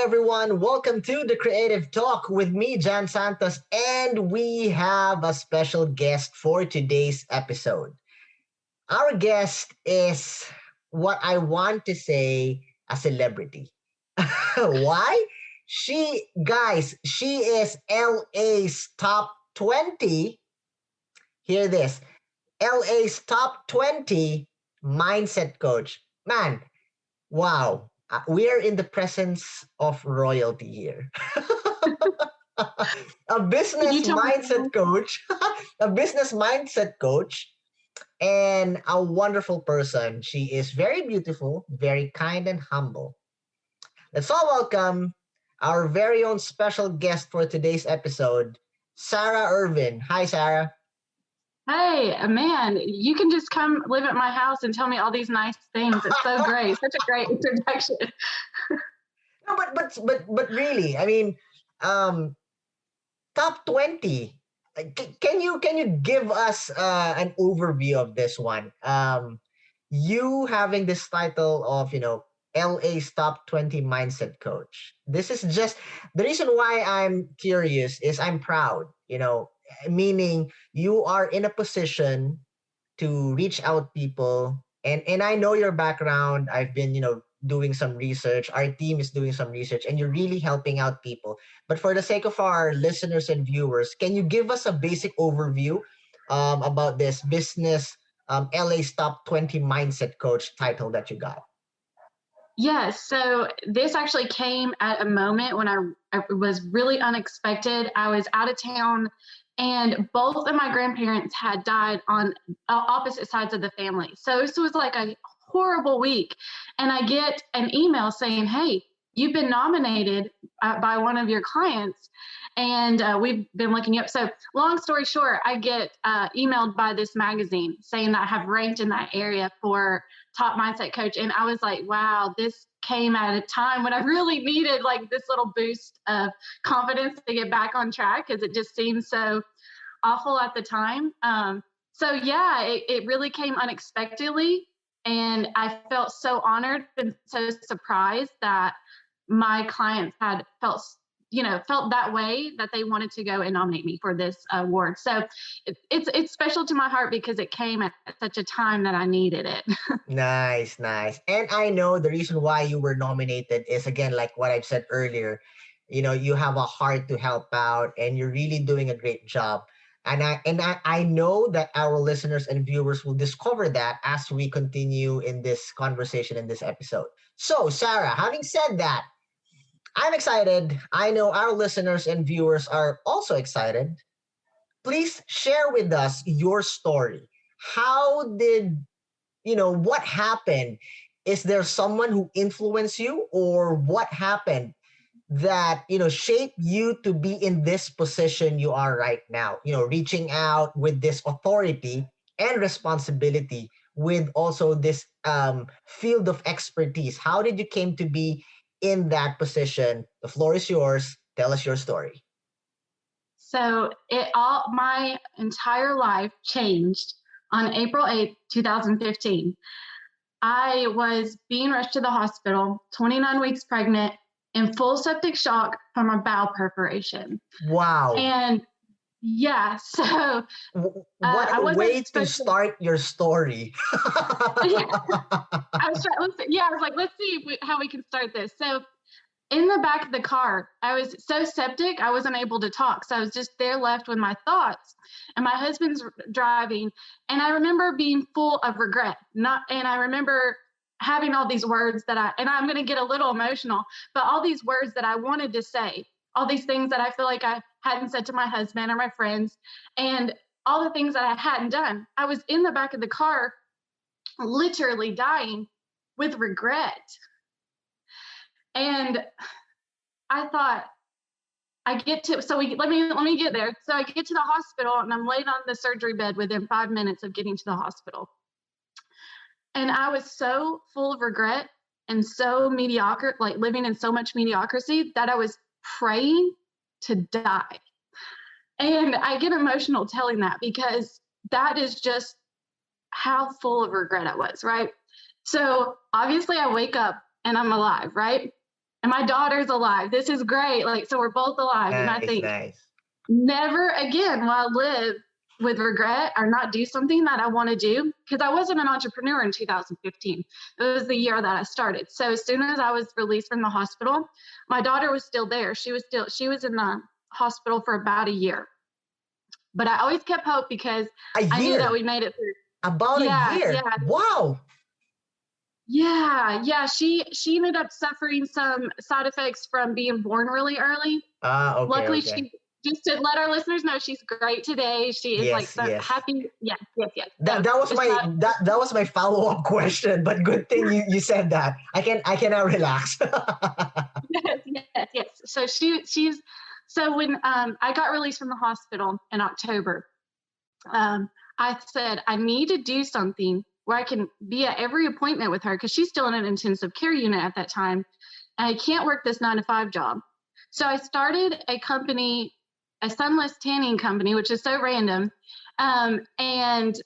everyone. Welcome to the Creative Talk with me, Jan Santos, and we have a special guest for today's episode. Our guest is what I want to say a celebrity. Why? She is LA's top 20. Hear this, LA's top 20 mindset coach. Man, wow. We are in the presence of royalty here. A Could business you tell me mindset coach, a business mindset coach, and a wonderful person. She is very beautiful, very kind, and humble. Let's all welcome our very own special guest for today's episode, Sarah IRVIN. Hi, Sarah. Hey, man, you can just come live at my house and tell me all these nice things. It's so great. Such a great introduction. No, but really, I mean, top 20. Can you give us an overview of this one? You having this title of LA's top 20 mindset coach. This is just the reason why I'm curious is I'm proud. Meaning you are in a position to reach out people, and I know your background. I've been doing some research. Our team is doing some research, and you're really helping out people. But for the sake of our listeners and viewers, can you give us a basic overview about this business LA's top 20 mindset coach title that you got? Yes, so this actually came at a moment when I was really unexpected. I was out of town, and both of my grandparents had died on opposite sides of the family. So this was like a horrible week. And I get an email saying, hey, you've been nominated by one of your clients, and we've been looking you up. So long story short, I get emailed by this magazine saying that I have ranked in that area for top mindset coach. And I was like, wow, this came at a time when I really needed like this little boost of confidence to get back on track, because it just seemed so awful at the time. So yeah, it really came unexpectedly. And I felt so honored and so surprised that my clients had felt that way, that they wanted to go and nominate me for this award. So it's special to my heart because it came at such a time that I needed it. Nice. And I know the reason why you were nominated is, again, like what I've said earlier, you have a heart to help out and you're really doing a great job. And I know that our listeners and viewers will discover that as we continue in this conversation in this episode. So, Sarah, having said that, I'm excited. I know our listeners and viewers are also excited. Please share with us your story. How did, what happened? Is there someone who influenced you, or what happened that, shaped you to be in this position you are right now? Reaching out with this authority and responsibility with also this field of expertise. How did you came to be in that position? The floor is yours. Tell us your story. So my entire life changed on April 8th, 2015. I was being rushed to the hospital, 29 weeks pregnant, in full septic shock from a bowel perforation. Wow. And yeah, so what a way to start your story. I was like, let's see how we can start this. So in the back of the car, I was so septic, I wasn't able to talk. So I was just there left with my thoughts, and my husband's driving. And I remember being full of regret. And I remember having all these words and I'm going to get a little emotional, but all these words that I wanted to say, all these things that I feel like I hadn't said to my husband or my friends, and all the things that I hadn't done. I was in the back of the car, literally dying with regret. And I thought, let me get there. So I get to the hospital, and I'm laid on the surgery bed within 5 minutes of getting to the hospital. And I was so full of regret and so mediocre, like living in so much mediocrity, that I was praying to die. And I get emotional telling that, because that is just how full of regret I was, right? So obviously I wake up and I'm alive, right? and my daughter's alive. This is great. Like, so we're both alive. And I Nice, think nice. never again will I live with regret or not do something that I want to do, because I wasn't an entrepreneur in 2015. It was the year that I started. So as soon as I was released from the hospital, my daughter was still there. She was in the hospital for about a year. But I always kept hope because A I knew that year? we made it through. About a Yeah, year? yeah. Wow. Yeah. She ended up suffering some side effects from being born really early. Okay, Luckily, okay. just to let our listeners know, she's great today. She is like Yes, so yes. happy. Yes. So That was it's my not. that was my follow-up question, but good thing you said that. I can now relax. Yes. So she's so when I got released from the hospital in October, I said I need to do something where I can be at every appointment with her, because she's still in an intensive care unit at that time, and I can't work this 9-to-5 job. So I started a company, a sunless tanning company, which is so random, and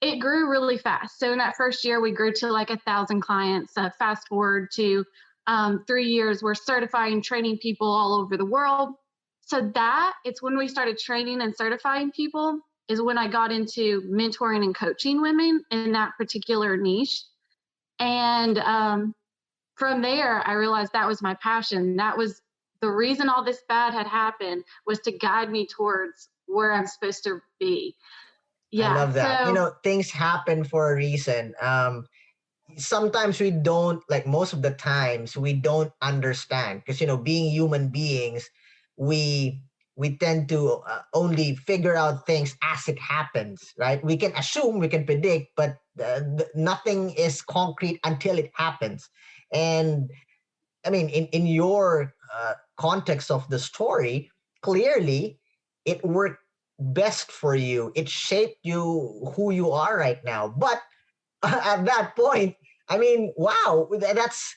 it grew really fast. So in that first year, we grew to like 1,000 clients. Fast forward to 3 years, we're certifying, training people all over the world. So it's when we started training and certifying people is when I got into mentoring and coaching women in that particular niche. And from there, I realized that was my passion. That was the reason all this bad had happened, was to guide me towards where I'm supposed to be. I Yeah. love that. You So know, things happen for a reason. Sometimes we don't, like most of the times we don't understand, because being human beings, we tend to only figure out things as it happens, right? We can assume, we can predict, but nothing is concrete until it happens. And I mean, in your context of the story, clearly it worked best for you. It shaped you who you are right now. But at that point, I mean, wow, that's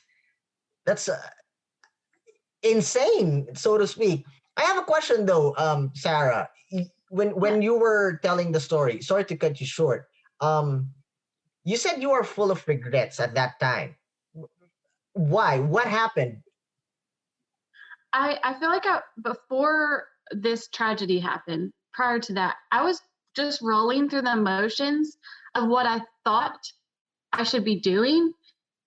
insane, so to speak. I have a question though, Sarah. When yeah, you were telling the story, sorry to cut you short. Um, you said you were full of regrets at that time. Why? What happened? I feel like before this tragedy happened, prior to that, I was just rolling through the emotions of what I thought I should be doing.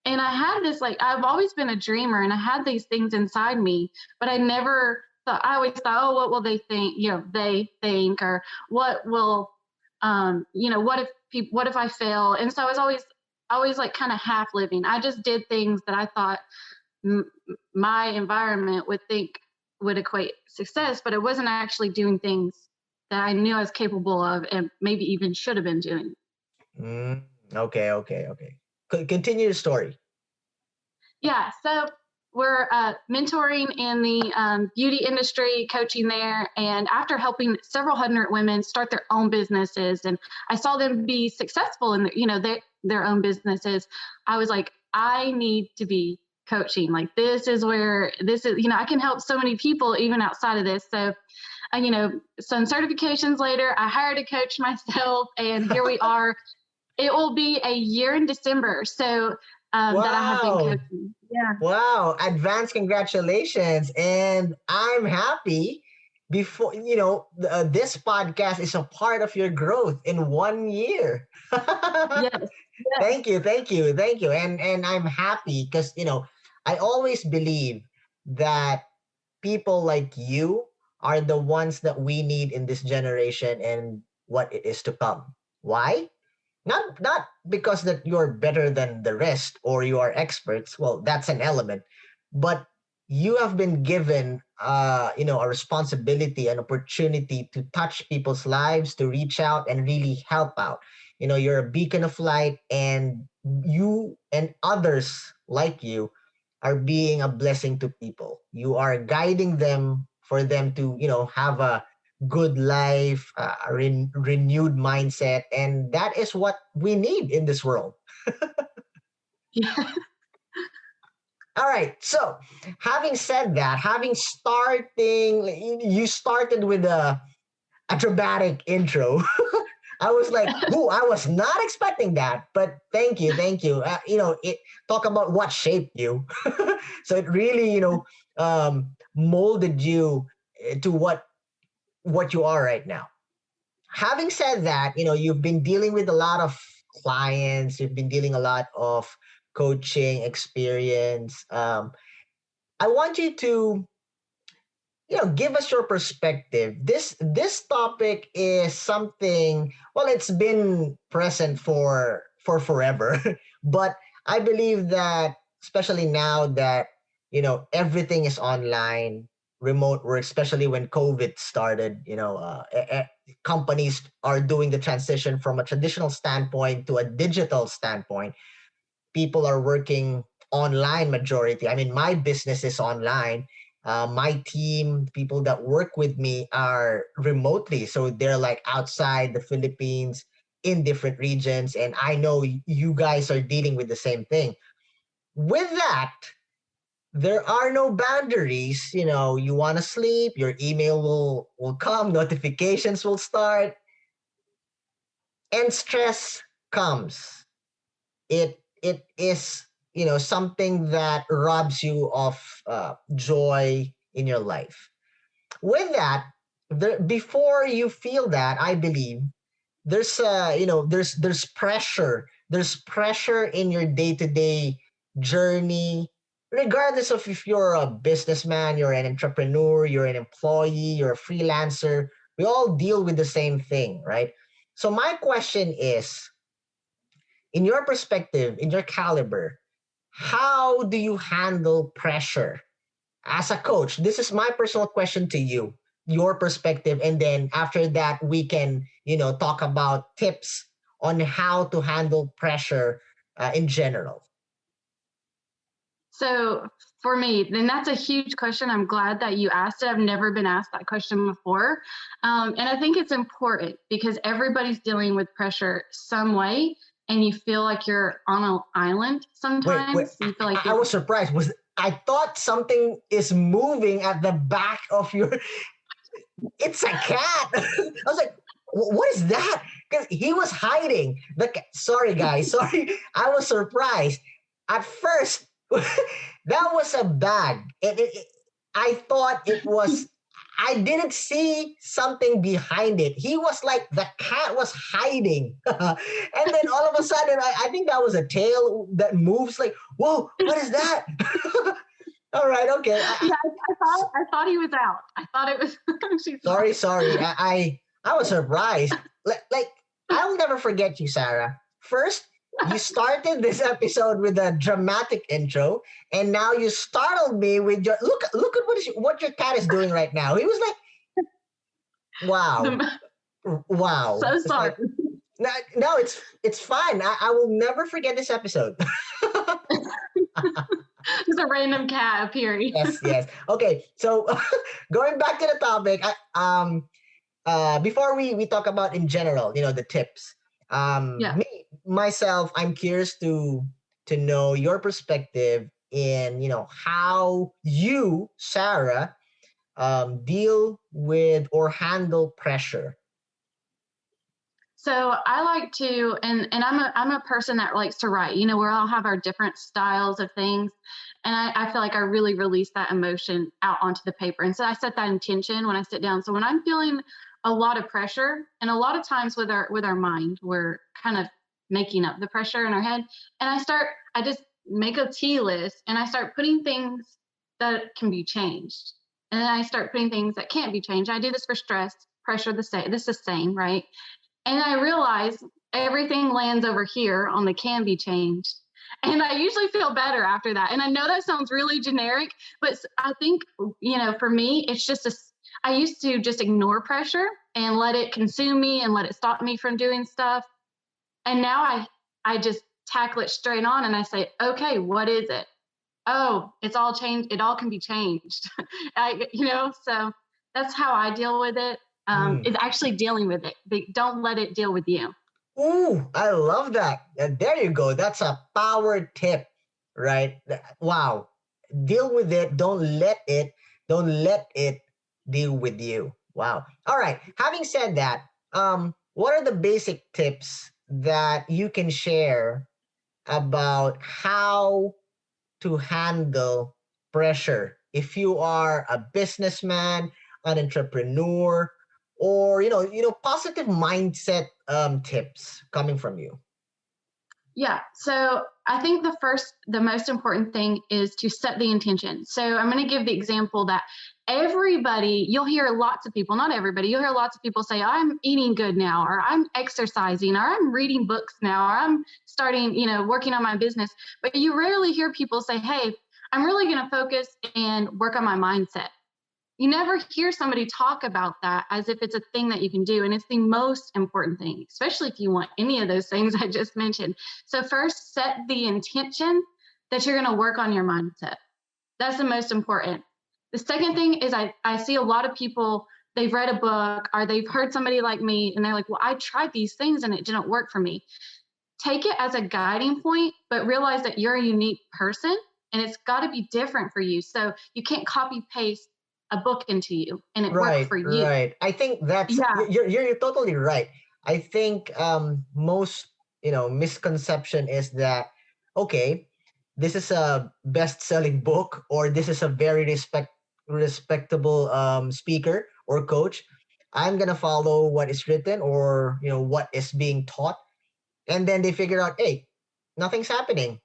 And I had this, like, I've always been a dreamer and I had these things inside me, but I never thought, I always thought, oh, what will they think? They think, or what will, what if I fail? And so I was always like kind of half living. I just did things that I thought my environment would think would equate success, but I wasn't actually doing things that I knew I was capable of and maybe even should have been doing. Okay, okay, okay. Continue the story. Yeah, so we're mentoring in the beauty industry, coaching there, and after helping several hundred women start their own businesses, and I saw them be successful in their own businesses, I was like, I need to be coaching. Like, this is I can help so many people even outside of this. So some certifications later, I hired a coach myself, and here we are. It will be a year in December. So that I have been Wow. coaching. Yeah. Wow. Advance congratulations. And I'm happy before, this podcast is a part of your growth in 1 year. Yes. Yes. Thank you. Thank you. Thank you. And I'm happy because, I always believe that people like you are the ones that we need in this generation and what it is to come. Why? Not because that you're better than the rest or you are experts. Well, that's an element, but you have been given a responsibility, an opportunity to touch people's lives, to reach out and really help out. You're a beacon of light, and you and others like you are being a blessing to people. You are guiding them for them to have a good life, a renewed mindset. And that is what we need in this world. Yeah. All right. So having said that, you started with a dramatic intro. I was like, "Ooh, I was not expecting that." But thank you, thank you. It talk about what shaped you. So it really, molded you to what you are right now. Having said that, you've been dealing with a lot of clients. You've been dealing a lot of coaching experience. I want you to give us your perspective. This topic is something, well, it's been present for forever, but I believe that especially now that everything is online, remote work, especially when COVID started, companies are doing the transition from a traditional standpoint to a digital standpoint. People are working online majority. I mean, my business is online. My team, people that work with me are remotely. So they're like outside the Philippines in different regions. And I know you guys are dealing with the same thing. With that, there are no boundaries. You want to sleep, your email will come, notifications will start, and stress comes. It is something that robs you of joy in your life. With that, before you feel that, I believe there's pressure. There's pressure in your day-to-day journey, regardless of if you're a businessman, you're an entrepreneur, you're an employee, you're a freelancer. We all deal with the same thing, right? So my question is, in your perspective, in your caliber, how do you handle pressure as a coach? This is my personal question to you, your perspective. And then after that, we can, talk about tips on how to handle pressure in general. So for me, then that's a huge question. I'm glad that you asked it. I've never been asked that question before. And I think it's important because everybody's dealing with pressure some way, and you feel like you're on an island sometimes. Wait. You feel like I was surprised. I thought something is moving at the back of your. It's a cat. I was like, what is that? Because he was hiding. Sorry, guys. Sorry. I was surprised. At first, that was a bag. I thought it was. I didn't see something behind it. He was like, the cat was hiding. And then all of a sudden, I think that was a tail that moves like, whoa, what is that? All right, okay. I thought he was out. I thought it was. Sorry. I was surprised. Like I will never forget you, Sarah. First, you started this episode with a dramatic intro, and now you startled me with your look at what your cat is doing right now. He was like, wow, wow. So sorry. No, it's fine. I will never forget this episode. Just a random cat appearing. Yes. Okay, so going back to the topic, before we talk about in general, the tips. Myself, I'm curious to know your perspective in how you, Sarah, deal with or handle pressure. So I like to, and I'm a person that likes to write. We all have our different styles of things, and I feel like I really release that emotion out onto the paper. And so I set that intention when I sit down. So when I'm feeling a lot of pressure, and a lot of times with our mind, we're kind of making up the pressure in our head. And I just make a T list, and I start putting things that can be changed, and then I start putting things that can't be changed. I do this for stress, pressure, this is the same, right? And I realize everything lands over here on the can be changed. And I usually feel better after that. And I know that sounds really generic, but I think, for me, it's just I used to just ignore pressure and let it consume me and let it stop me from doing stuff. And now I just tackle it straight on, and I say, okay, what is it? Oh, it's all changed. It all can be changed. So that's how I deal with it. Is actually dealing with it. Don't let it deal with you. Ooh, I love that. There you go. That's a power tip, right? Wow. Deal with it. Don't let it deal with you. Wow. All right. Having said that, what are the basic tips that you can share about how to handle pressure if you are a businessman, an entrepreneur, or positive mindset tips coming from you? Yeah. So I think the most important thing is to set the intention. So I'm going to give the example that you'll hear lots of people, not everybody, you'll hear lots of people say, I'm eating good now, or I'm exercising, or I'm reading books now, or I'm starting, working on my business. But you rarely hear people say, hey, I'm really going to focus and work on my mindset. You never hear somebody talk about that as if it's a thing that you can do. And it's the most important thing, especially if you want any of those things I just mentioned. So first, set the intention that you're going to work on your mindset. That's the most important. The second thing is I see a lot of people, they've read a book or they've heard somebody like me and they're like, well, I tried these things and it didn't work for me. Take it as a guiding point, but realize that you're a unique person and it's got to be different for you. So you can't copy paste a book into you and it worked Right, for you. right. I think that's Yeah. you're totally right. I think most misconception is that, okay, this is a best-selling book, or this is a very respectable speaker or coach. I'm gonna follow what is written, or what is being taught, and then they figure out, hey, nothing's happening,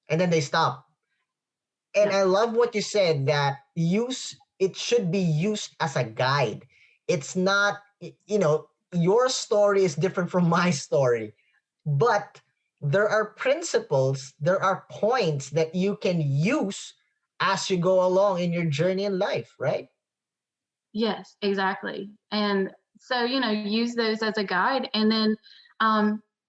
and then they stop. And Yeah. I love what you said, that it should be used as a guide. It's not, your story is different from my story, but there are principles, there are points that you can use as you go along in your journey in life, right? Yes, exactly. And so, use those as a guide. And then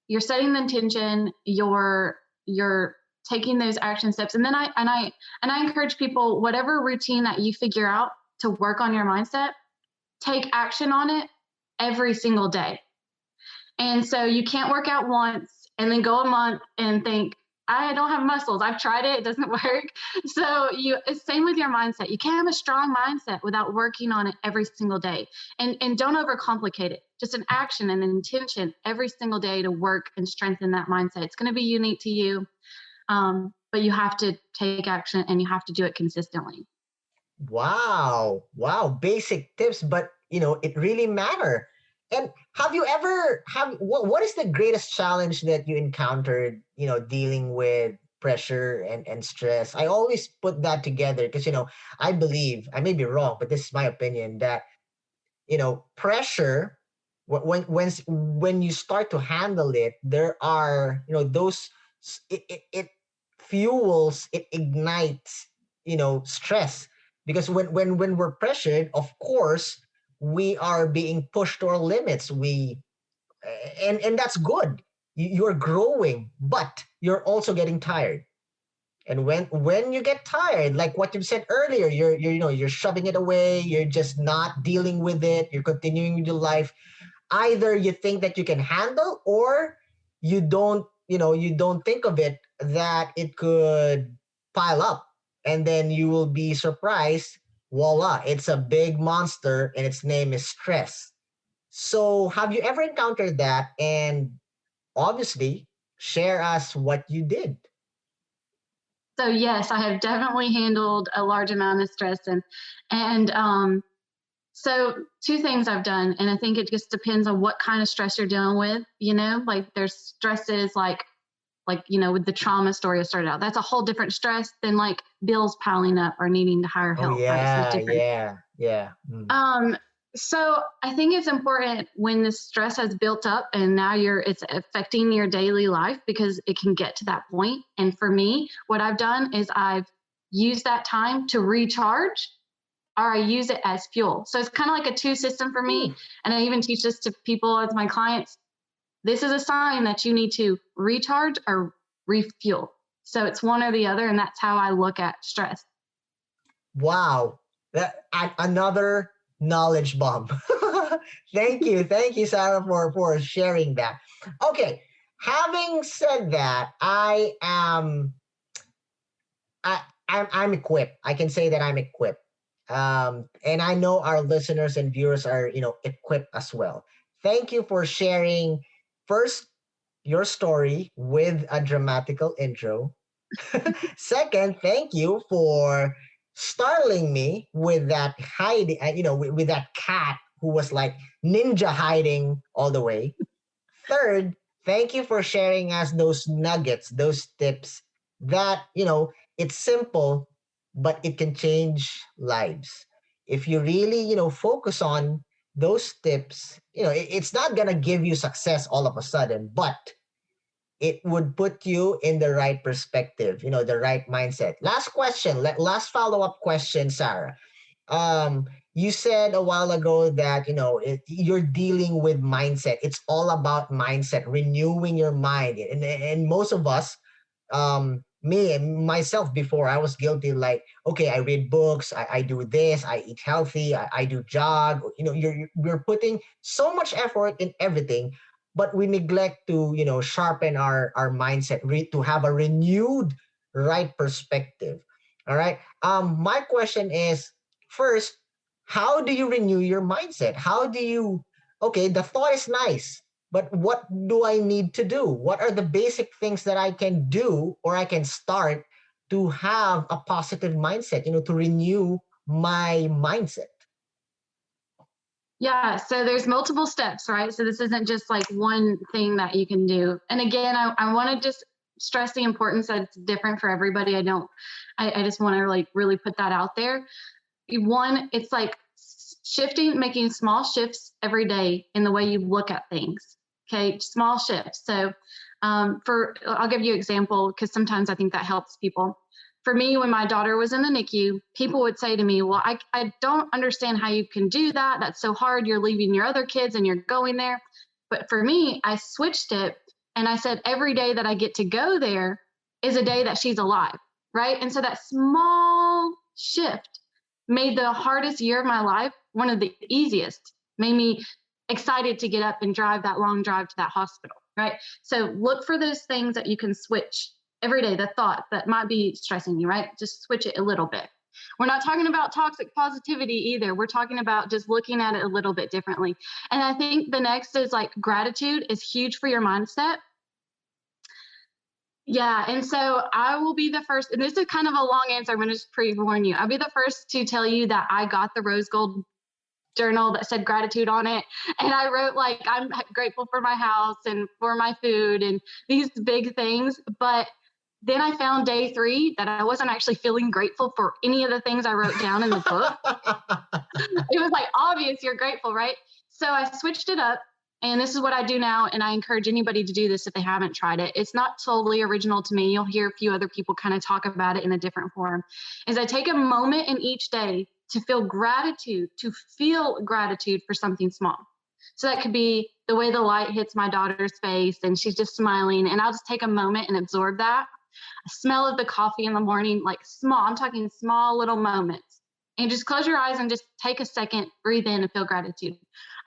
you're setting the intention, you're taking those action steps. And then I encourage people, whatever routine that you figure out to work on your mindset, take action on it every single day. And so you can't work out once and then go a month and think, I don't have muscles. I've tried it. It doesn't work. So it's same with your mindset. You can't have a strong mindset without working on it every single day. And don't overcomplicate it. Just an action and an intention every single day to work and strengthen that mindset. It's going to be unique to you. But you have to take action and you have to do it consistently. Wow. Wow. Basic tips, but it really matter. And have you ever what is the greatest challenge that you encountered, dealing with pressure and stress? I always put that together because, I believe, I may be wrong, but this is my opinion, that, pressure, when you start to handle it, there are, those, it fuels, it ignites, stress, because when we're pressured, of course, we are being pushed to our limits. And that's good. You're growing, but you're also getting tired. And when you get tired, like what you said earlier, you're shoving it away, you're just not dealing with it, you're continuing with your life. Either you think that you can handle, or you don't think of it, that it could pile up, and then you will be surprised, voila, it's a big monster and its name is stress. So have you ever encountered that? And obviously, share us what you did. So yes, I have definitely handled a large amount of stress and so two things I've done, and I think it just depends on what kind of stress you're dealing with. Like there's stresses with the trauma story I started out. That's a whole different stress than like bills piling up or needing to hire Oh help, right? So it's yeah, different. yeah, yeah. Um, so I think it's important when the stress has built up and now it's affecting your daily life, because it can get to that point. And for me, what I've done is I've used that time to recharge, or I use it as fuel. So it's kind of like a two system for me. Hmm. And I even teach this to people as my clients. This is a sign that you need to recharge or refuel. So it's one or the other. And that's how I look at stress. Wow, another knowledge bomb. Thank you, Sarah, for sharing that. Okay, having said that, I'm equipped. I can say that I'm equipped. And I know our listeners and viewers are, equipped as well. thank you for sharing first your story with a dramatical intro. Second, thank you for startling me with that hiding, with that cat who was like ninja hiding all the way. Third, thank you for sharing us those nuggets, those tips that, it's simple, but it can change lives. If you really, focus on those tips, it's not going to give you success all of a sudden, but it would put you in the right perspective, the right mindset. Last question, last follow-up question, Sarah. You said a while ago that you're dealing with mindset. It's all about mindset, renewing your mind, and most of us, me and myself before, I was guilty. Like, okay, I read books, I do this, I eat healthy, I do jog. You're putting so much effort in everything, but we neglect to sharpen our mindset, to have a renewed right perspective. All right. My question is, first, how do you renew your mindset? How do you, okay, the thought is nice, but what do I need to do? What are the basic things that I can do or I can start to have a positive mindset, to renew my mindset? Yeah, so there's multiple steps, right? So this isn't just like one thing that you can do. And again, I want to just stress the importance that it's different for everybody. I just want to like really put that out there. One, it's like making small shifts every day in the way you look at things. Okay, small shifts. So I'll give you an example because sometimes I think that helps people. For me, when my daughter was in the NICU, people would say to me, well, I don't understand how you can do that. That's so hard. You're leaving your other kids and you're going there. But for me, I switched it and I said, every day that I get to go there is a day that she's alive, right? And so that small shift made the hardest year of my life one of the easiest, made me excited to get up and drive that long drive to that hospital, right? So look for those things that you can switch every day, the thought that might be stressing you, right? Just switch it a little bit. We're not talking about toxic positivity either. We're talking about just looking at it a little bit differently. And I think the next is like gratitude is huge for your mindset. Yeah, and so I will be the first, and this is kind of a long answer. I'm going to just pre-warn you. I'll be the first to tell you that I got the rose gold journal that said gratitude on it. And I wrote like, I'm grateful for my house and for my food and these big things. But then I found day 3 that I wasn't actually feeling grateful for any of the things I wrote down in the book. It was like obvious you're grateful, right? So I switched it up. And this is what I do now. And I encourage anybody to do this if they haven't tried it. It's not totally original to me. You'll hear a few other people kind of talk about it in a different form. Is I take a moment in each day to feel gratitude for something small. So that could be the way the light hits my daughter's face and she's just smiling. And I'll just take a moment and absorb that. A smell of the coffee in the morning, like small, I'm talking small little moments. And just close your eyes and just take a second, breathe in and feel gratitude.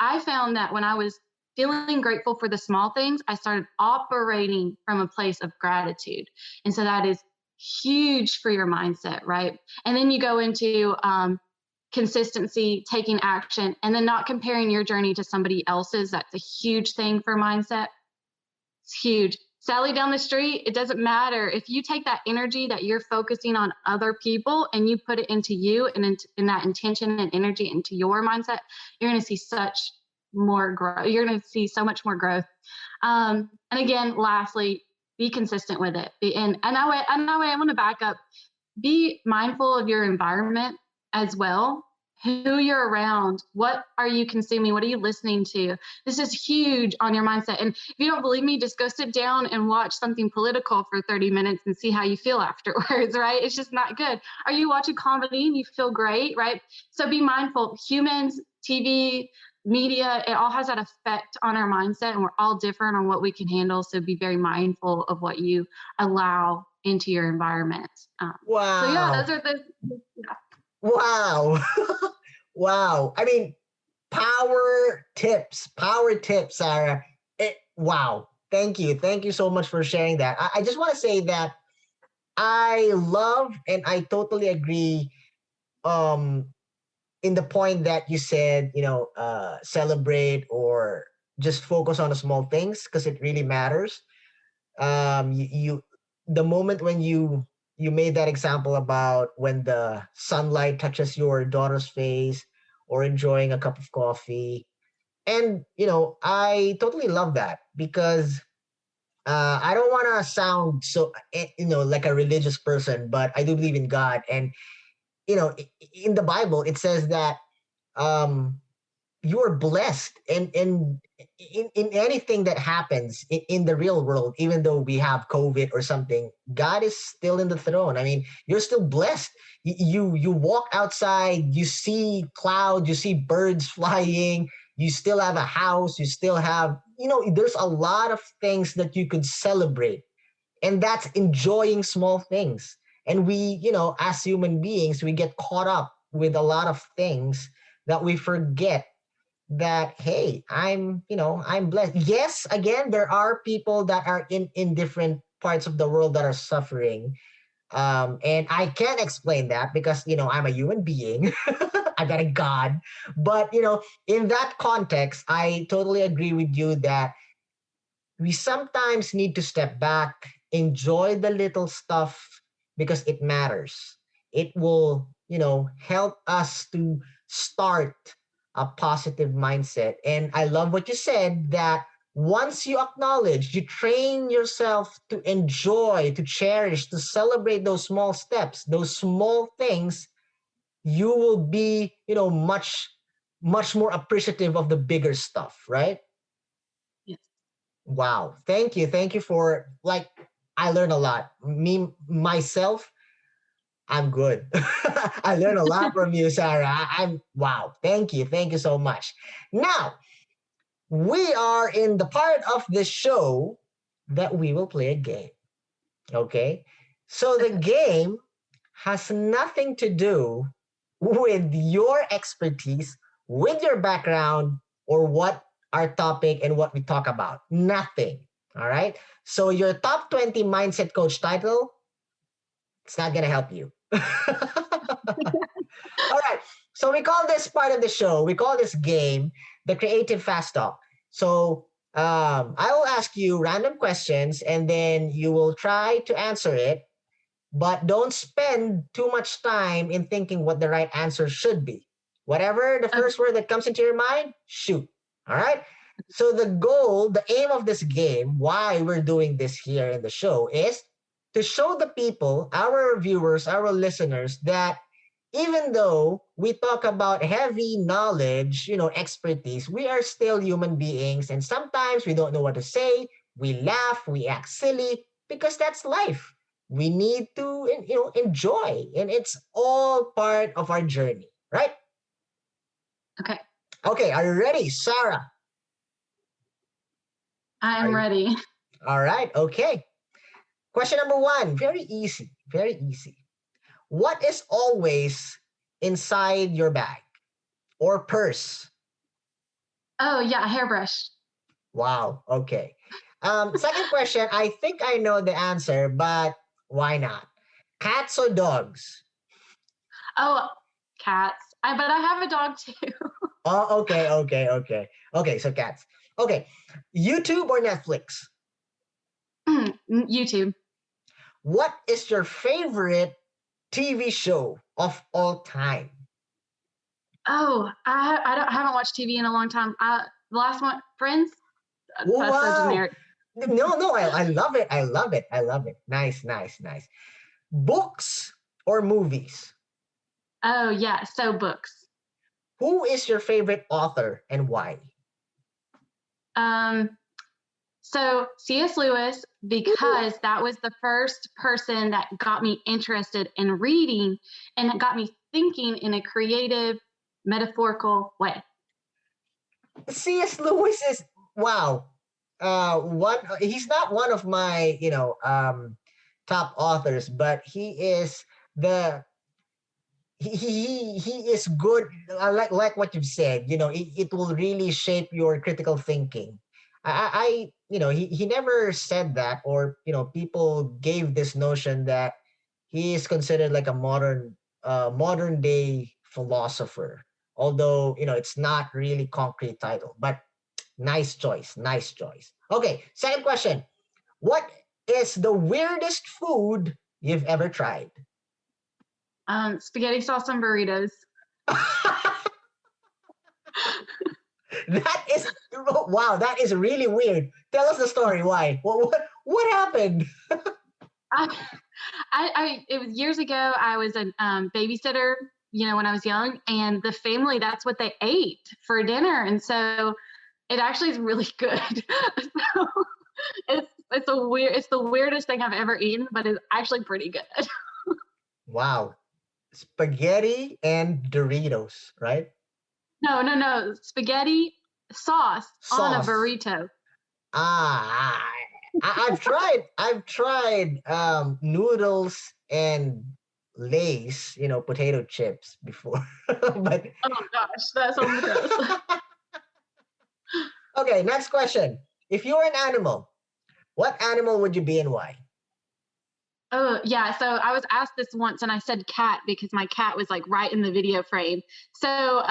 I found that when I was feeling grateful for the small things, I started operating from a place of gratitude. And so that is huge for your mindset, right? And then you go into consistency, taking action, and then not comparing your journey to somebody else's. That's a huge thing for mindset. It's huge. Sally down the street, it doesn't matter. If you take that energy that you're focusing on other people and you put it into you and in that intention and energy into your mindset, you're going to see such more growth. You're going to see so much more growth. And again, lastly, be consistent with it. And I want to back up. Be mindful of your environment as well. Who you're around, what are you consuming, what are you listening to? This is huge on your mindset. And if you don't believe me, just go sit down and watch something political for 30 minutes and see how you feel afterwards, right? It's just not good. Are you watching comedy and you feel great, right? So be mindful. Humans, TV, media, it all has that effect on our mindset, and we're all different on what we can handle. So be very mindful of what you allow into your environment. Wow. So yeah, those are the. Wow. Wow. I mean, power tips, Sarah. Wow. Thank you. Thank you so much for sharing that. I just want to say that I love and I totally agree in the point that you said, celebrate or just focus on the small things because it really matters. You the moment when you made that example about when the sunlight touches your daughter's face or enjoying a cup of coffee, and I totally love that because I don't want to sound so like a religious person, but I do believe in God. And in the Bible it says that um you are blessed, and in anything that happens in the real world, even though we have COVID or something, God is still in the throne. I mean, you're still blessed. You walk outside, you see clouds, you see birds flying, you still have a house, you still have, there's a lot of things that you could celebrate, and that's enjoying small things. And we, as human beings, we get caught up with a lot of things that we forget that, hey, I'm blessed. Yes, again, there are people that are in different parts of the world that are suffering, and I can't explain that because I'm a human being. I got a God. But in that context, I totally agree with you that we sometimes need to step back, enjoy the little stuff because it matters. It will, help us to start a positive mindset. And I love what you said that once you acknowledge, you train yourself to enjoy, to cherish, to celebrate those small steps, those small things, you will be, much more appreciative of the bigger stuff, right? Yes. Wow. Thank you. Thank you for like I learned a lot. Me myself, I'm good. I learned a lot from you, Sarah. I'm wow. Thank you. Thank you so much. Now, we are in the part of the show that we will play a game. Okay? So the Okay. game has nothing to do with your expertise, with your background, or what our topic and what we talk about. Nothing. All right. So your top 20 mindset coach title, it's not going to help you. All right. So we call this part of the show, we call this game the creative fast talk. So I will ask you random questions and then you will try to answer it, but don't spend too much time in thinking what the right answer should be. Whatever the Okay. first word that comes into your mind, shoot. All right. So the goal, the aim of this game, why we're doing this here in the show is to show the people, our viewers, our listeners, that even though we talk about heavy knowledge, expertise, we are still human beings. And sometimes we don't know what to say. We laugh, we act silly because that's life. We need to, enjoy. And it's all part of our journey, right? Okay. Okay, are you ready, Sarah? I Are am you? ready. All right, okay. Question number one, very easy, very easy. What is always inside your bag or purse? Oh, yeah, a hairbrush. Wow, okay. Second question, I think I know the answer, but why not? Cats or dogs? Oh, cats. But I have a dog too. Oh, okay, okay, okay. Okay, so cats. Okay, YouTube or Netflix? YouTube. What is your favorite TV show of all time? Oh, I haven't watched TV in a long time. The last one, Friends. Oh, That's so wow. generic. No, no, I love it. I love it. I love it. Nice, nice, nice. Books or movies? Oh, yeah. So books. Who is your favorite author and why? Um, so C.S. Lewis, because that was the first person that got me interested in reading and it got me thinking in a creative, metaphorical way. C.S. Lewis is wow. One he's not one of my top authors, but he is the he is good. Like what you've said. It will really shape your critical thinking. He never said that, or people gave this notion that he is considered like a modern day philosopher, although it's not really concrete title. But Nice choice. Nice choice. Okay, second question. What is the weirdest food you've ever tried? Spaghetti sauce on burritos. That is wow. That is really weird. Tell us the story. Why? What happened? It was years ago. I was a babysitter, when I was young, and the family, that's what they ate for dinner. And so it actually is really good. So it's the weirdest thing I've ever eaten, but it's actually pretty good. Wow. Spaghetti and Doritos, right? No. Spaghetti sauce on a burrito. I've tried noodles and Lay's, potato chips before. But oh gosh, that sounds gross. Okay, next question. If you were an animal, what animal would you be and why? Oh yeah, so I was asked this once and I said cat because my cat was like right in the video frame. So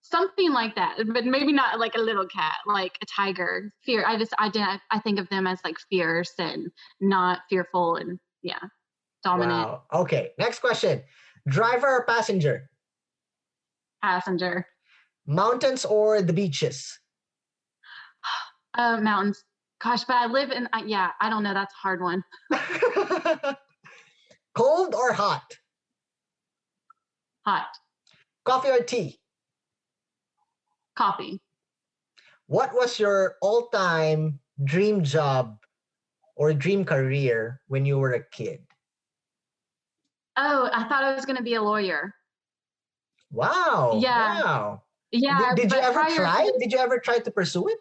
something like that, but maybe not like a little cat, like a tiger. I think of them as like fierce and not fearful and dominant. Wow. Okay, next question. Driver or passenger? Passenger. Mountains or the beaches? Mountains. Gosh, but I live in I don't know, that's a hard one. Cold or hot? Hot. Coffee or tea? Coffee. What was your all-time dream job or dream career when you were a kid? Oh, I thought I was going to be a lawyer. Wow. Yeah. Wow. Yeah. Did you ever try? Did you ever try to pursue it?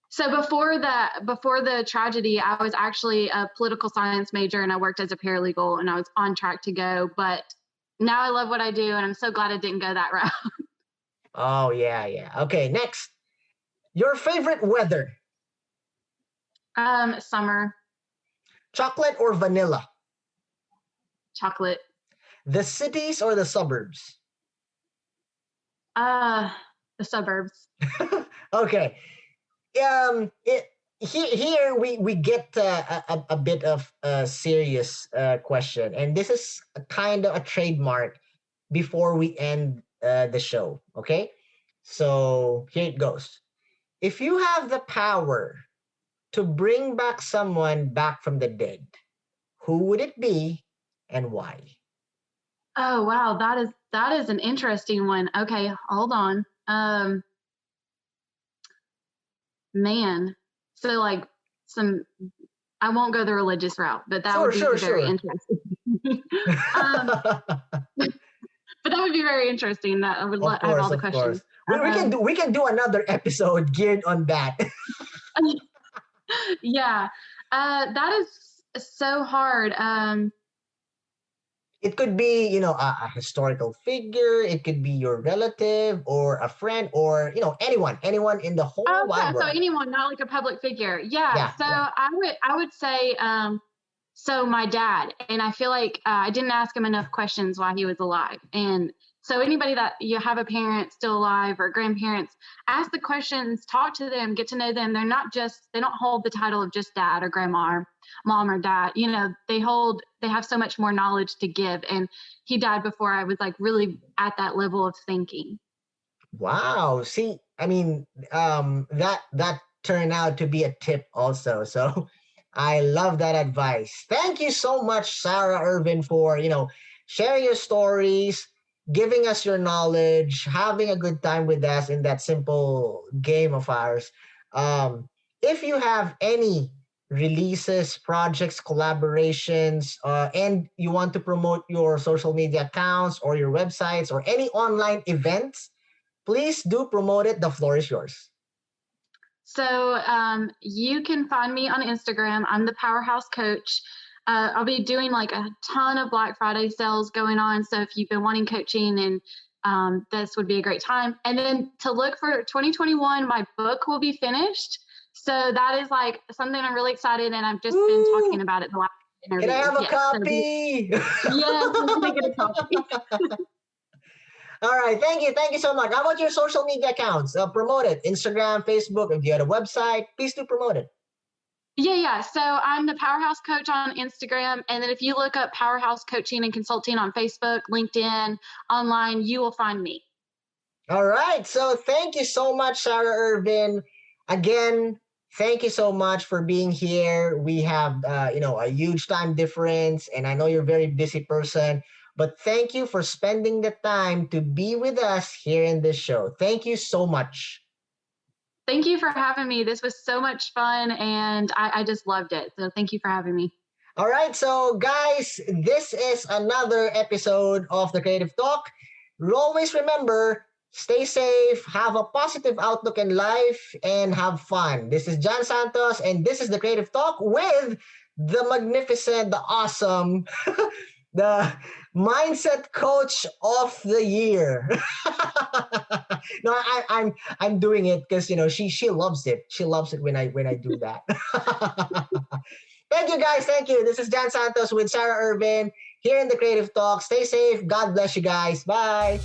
So before the tragedy, I was actually a political science major and I worked as a paralegal and I was on track to go. But now I love what I do and I'm so glad I didn't go that route. Oh, yeah. Okay, next. Your favorite weather? Summer. Chocolate or vanilla? Chocolate. The cities or the suburbs? The suburbs. Okay. Here we get a bit of a serious question, and this is kind of a trademark before we end the show. Okay, so here it goes. If you have the power to bring back someone back from the dead, who would it be and why? Oh wow, that is an interesting one. Okay, hold on. Man, so like I won't go the religious route, but that would be very interesting. But that would be very interesting. That I would have all the questions. We can do another episode geared on that. Yeah, that is so hard. It could be, a historical figure. It could be your relative or a friend or, anyone in the whole wide world. So anyone, not like a public figure. Yeah. I would say, so my dad, and I feel like I didn't ask him enough questions while he was alive. And so anybody that you have a parent still alive or grandparents, ask the questions, talk to them, get to know them. They don't hold the title of just dad or grandma or mom or dad. They have so much more knowledge to give. And he died before I was like really at that level of thinking. Wow. See, I mean, that turned out to be a tip also. So I love that advice. Thank you so much, Sarah IRVIN, for, sharing your stories, giving us your knowledge, having a good time with us in that simple game of ours. If you have any releases, projects, collaborations, and you want to promote your social media accounts or your websites or any online events, please do promote it. The floor is yours. So you can find me on Instagram. I'm the Powerhouse Coach. I'll be doing like a ton of Black Friday sales going on. So if you've been wanting coaching, and this would be a great time. And then to look for 2021, my book will be finished. So that is like something I'm really excited, and I've just been talking about it the last interview. Can I have a copy? Yeah, get a copy. All right. Thank you so much. How about your social media accounts? Promote it. Instagram, Facebook. If you had a website, please do promote it. Yeah. So I'm the Powerhouse Coach on Instagram. And then if you look up Powerhouse Coaching and Consulting on Facebook, LinkedIn, online, you will find me. All right. So thank you so much, Sarah Irvin. Again, thank you so much for being here. We have, a huge time difference, and I know you're a very busy person, but thank you for spending the time to be with us here in this show. Thank you so much. Thank you for having me. This was so much fun, and I just loved it. So thank you for having me. All right. So, guys, this is another episode of the Creative Talk. Always remember, stay safe, have a positive outlook in life, and have fun. This is John Santos, and this is the Creative Talk with the magnificent, the awesome, the mindset coach of the year. No, I'm doing it because she loves it. She loves it when I do that. Thank you, guys. Thank you. This is John Santos with Sarah Irvin here in the Creative Talk. Stay safe. God bless you guys. Bye.